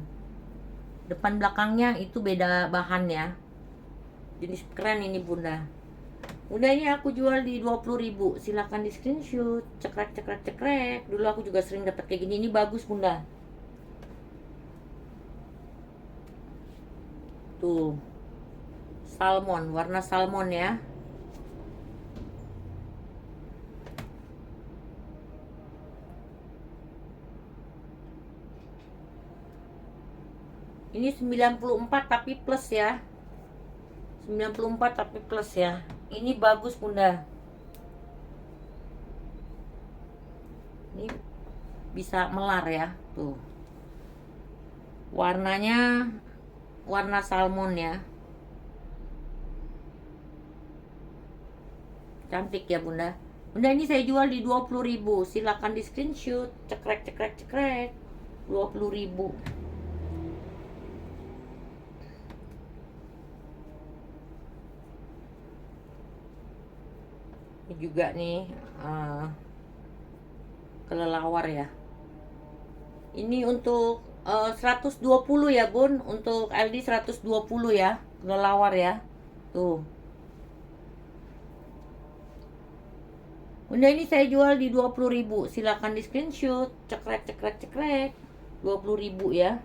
depan belakangnya itu beda bahan ya. Jenis keren ini bunda. Bunda ini aku jual di 20.000. Silahkan di screenshot. Cekrek cekrek cekrek. Dulu aku juga sering dapat kayak gini. Ini bagus bunda. Tuh salmon, warna salmon ya. Ini 94 tapi plus ya. 94 tapi plus ya. Ini bagus bunda. Ini bisa melar ya. Tuh warnanya warna salmon ya. Cantik ya bunda. Bunda ini saya jual di 20.000. Silakan di screenshot. Cekrek cekrek cekrek. 20.000. Ini juga nih kelelawar ya. Ini untuk 120 ya bun. Untuk LD 120 ya. Kelelawar ya. Tuh. Bunda ini saya jual di 20.000. Silakan di screenshot. Cekrek cekrek cekrek. 20.000 ya.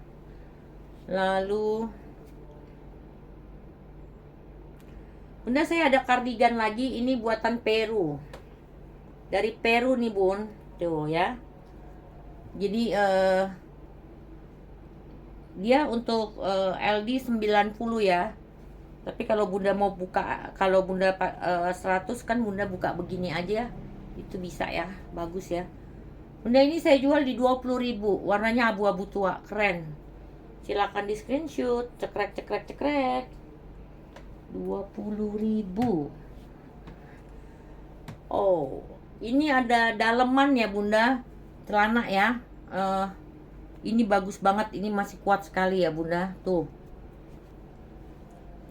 Lalu bunda saya ada kardigan lagi. Ini buatan Peru. Dari Peru nih bun. Tuh ya. Jadi dia untuk LD 90 ya. Tapi kalau bunda mau buka, kalau bunda 100 kan bunda buka begini aja. Itu bisa ya, bagus ya. Bunda ini saya jual di 20.000. Warnanya abu-abu tua, keren. Silakan di screenshot. Cekrek cekrek cekrek. 20.000. Oh, ini ada daleman ya bunda, celana ya. Ini bagus banget, ini masih kuat sekali ya bunda. Tuh,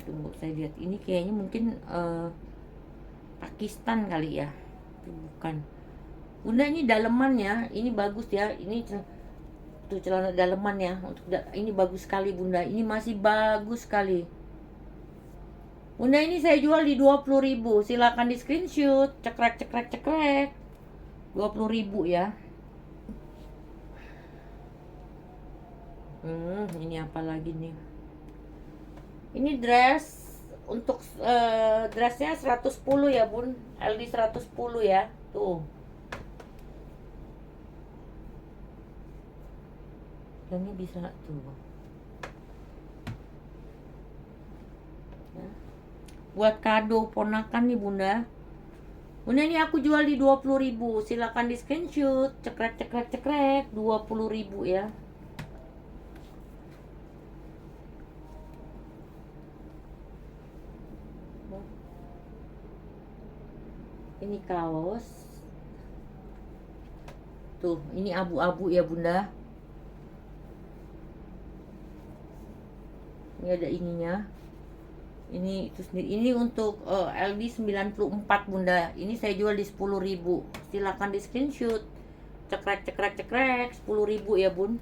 tunggu saya lihat. Ini kayaknya mungkin Pakistan kali ya. Bukan bunda, ini dalemannya ini bagus ya. Ini tuh celana daleman ya. Untuk ini bagus sekali bunda, ini masih bagus sekali bunda. Ini saya jual di 20.000. Silakan di screenshot. Cekrek cekrek cekrek. 20.000 ya. Ini apa lagi nih? Ini dress. Untuk dressnya 110 ya bun. LD 110 ya. Tuh. Dan ini bisa tuh. Ya. Buat kado ponakan nih bunda. Bunda ini aku jual di 20.000. Silakan di screenshot. Cekrek cekrek cekrek. 20.000 ya. Ini kaos. Tuh, ini abu-abu ya bunda. Ini ada ininya. Ini itu sendiri. Ini untuk LD 94 bunda. Ini saya jual di 10.000. Silakan di screenshot. Cekrek cekrek cekrek. 10.000 ya bun.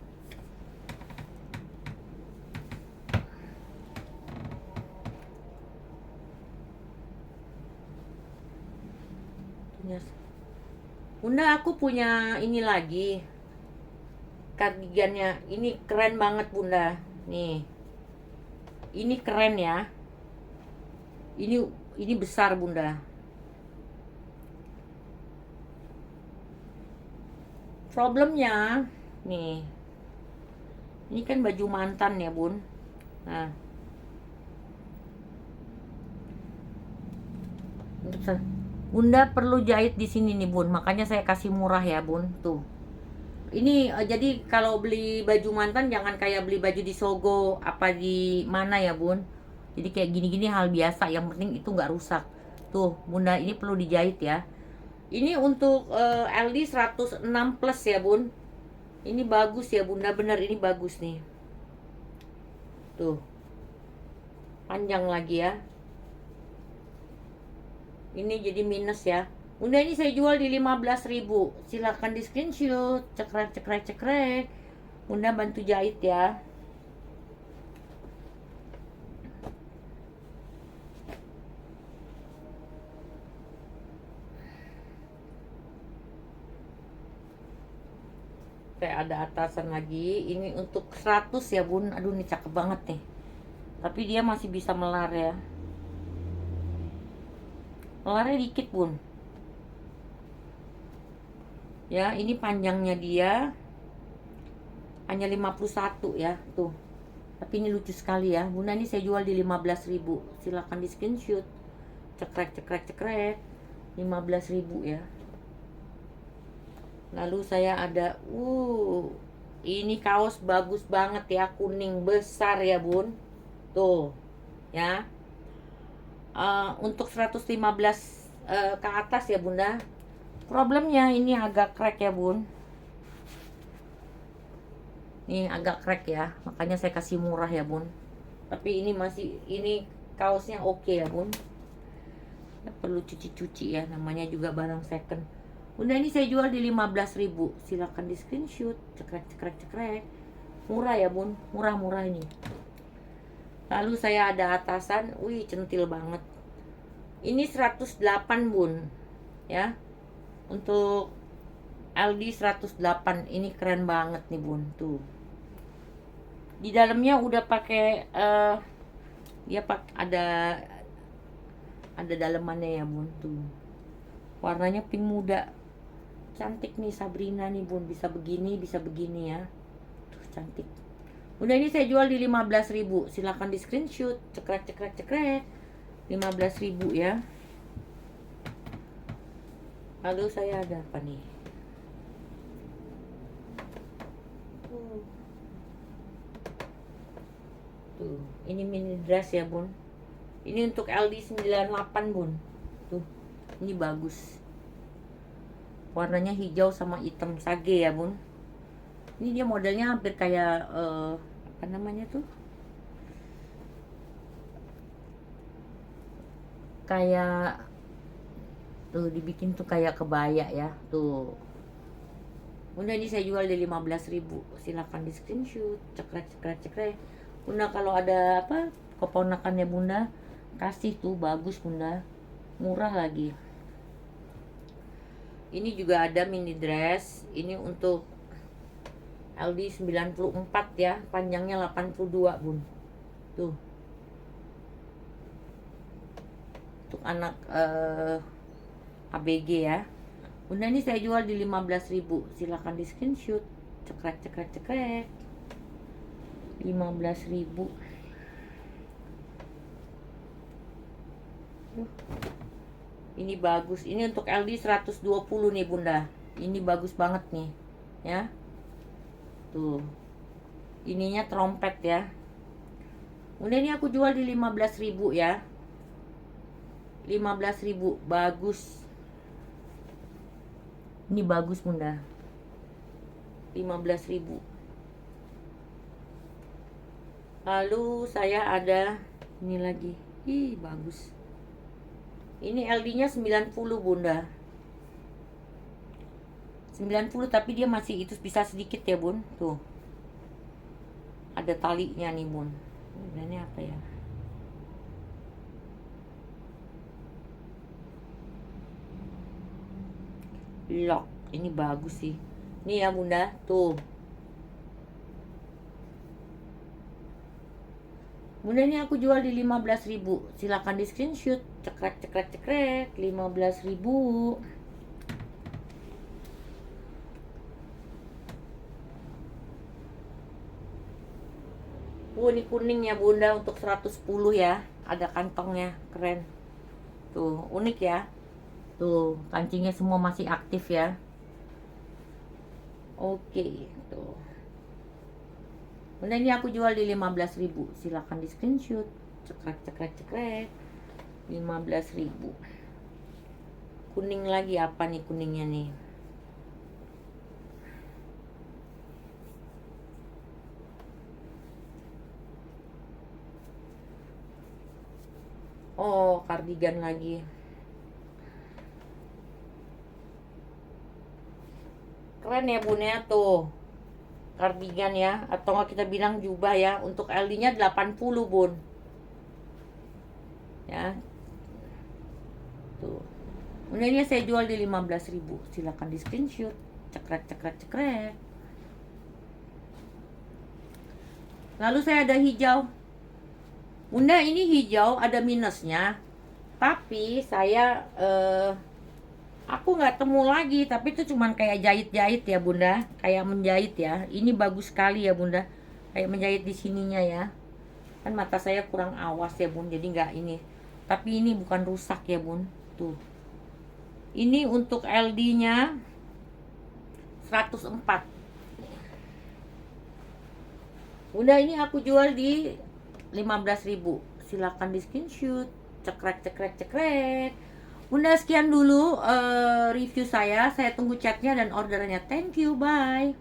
Bunda aku punya ini lagi. Kardigannya. Ini keren banget bunda. Nih. Ini keren ya. Ini besar bunda. Problemnya nih. Ini kan baju mantan ya bun. Nah. Bunda perlu jahit di sini nih bun. Makanya saya kasih murah ya bun. Tuh. Ini jadi kalau beli baju mantan jangan kayak beli baju di Sogo apa di mana ya bun. Jadi kayak gini-gini hal biasa, yang penting itu nggak rusak. Tuh bunda, ini perlu dijahit ya. Ini untuk LD 106 plus ya bun. Ini bagus ya bunda, bener ini bagus nih. Tuh, panjang lagi ya. Ini jadi minus ya. Bunda ini saya jual di 15.000. Silahkan di screenshot. Cekrek cekrek cekrek. Bunda bantu jahit ya. Kayak ada atasan lagi. Ini untuk 100 ya bun. Aduh ini cakep banget nih. Tapi dia masih bisa melar ya. Melarnya dikit bun. Ya ini panjangnya dia hanya 51 ya. Tuh. Tapi ini lucu sekali ya. Bunda ini saya jual di 15.000. Silahkan di screenshot. Cekrek cekrek cekrek. 15.000 ya. Lalu saya ada ini kaos bagus banget ya, kuning besar ya bun. Tuh ya. Untuk 115 ke atas ya bunda. Problemnya ini agak crack ya bun. Ini agak crack ya, makanya saya kasih murah ya bun. Tapi ini kaosnya oke ya bun. Nggak perlu cuci-cuci ya, namanya juga barang second. Bunda ini saya jual di 15.000. Silakan di screenshot. Cekrek cekrek cekrek. Murah ya bun, murah-murah ini. Lalu saya ada atasan, wih centil banget. Ini 108 bun ya. Untuk LD 108. Ini keren banget nih bun. Tuh, di dalamnya udah pakai dia ada dalemannya ya bun. Tuh, warnanya pink muda, cantik nih Sabrina nih bun. Bisa begini ya. Tuh, cantik. Udah ini saya jual di 15.000. Silahkan di screenshot. Cekrek cekrek cekrek. 15.000 ya. Lalu saya ada apa nih? Tuh, ini mini dress ya bun. Ini untuk LD 98 bun. Tuh, ini bagus. Warnanya hijau sama hitam sage ya bun. Ini dia modelnya hampir kayak apa namanya tuh? Kayak tuh dibikin tuh kayak kebaya ya. Tuh. Bunda ini saya jual di 15.000. Silahkan di screenshot. Cekrek cekrek cekrek. Bunda kalau ada apa keponakannya bunda kasih tuh, bagus bunda, murah lagi. Ini juga ada mini dress. Ini untuk LD 94 ya, panjangnya 82 bun. Tuh, untuk anak ABG ya. Bunda ini saya jual di 15.000. Silahkan di screenshot. Cekrek cekrek cekrek. 15.000. Ini bagus. Ini untuk LD 120 nih bunda. Ini bagus banget nih ya. Tuh, ininya trompet ya. Bunda ini aku jual di 15.000 ya. 15.000, bagus. Ini bagus bunda. 15.000. Lalu saya ada ini lagi. Ih, bagus. Ini LD-nya 90 bunda. 90 tapi dia masih itu bisa sedikit ya bun. Tuh, ada talinya nih bun. Ini apa ya? Lock. Ini bagus sih. Ini ya bunda. Tuh, bunda ini aku jual di 15.000. Silakan di screenshot. Cekrek cekrek cekrek. 15.000. Ini kuning ya bunda, untuk 110 ya. Ada kantongnya, keren. Tuh, unik ya. Tuh, kancingnya semua masih aktif ya. Oke, tuh. Bunda ini aku jual di 15.000. Silakan di screenshot. Cekrek cekrek cekrek. 15.000. Kuning lagi, apa nih kuningnya nih? Oh, kardigan lagi. Keren ya bun ya tuh. Kardigan ya, atau nggak kita bilang jubah ya. Untuk LD-nya 80 bun. Ya. Tuh. Ini saya jual di 15.000. Silakan di screenshot. Cekrek cekrek cekrek. Lalu saya ada hijau. Bunda, ini hijau ada minusnya. Tapi saya aku nggak temu lagi, tapi itu cuman kayak jahit-jahit ya bunda, kayak menjahit ya. Ini bagus sekali ya bunda, kayak menjahit di sininya ya. Kan mata saya kurang awas ya bun, jadi nggak ini. Tapi ini bukan rusak ya bun, tuh. Ini untuk LD-nya 104. Bunda, ini aku jual di 15.000. Silakan di screenshot. Cekrek cekrek cekrek. Bunda, sekian dulu review saya. Saya tunggu chatnya dan ordernya. Thank you, bye.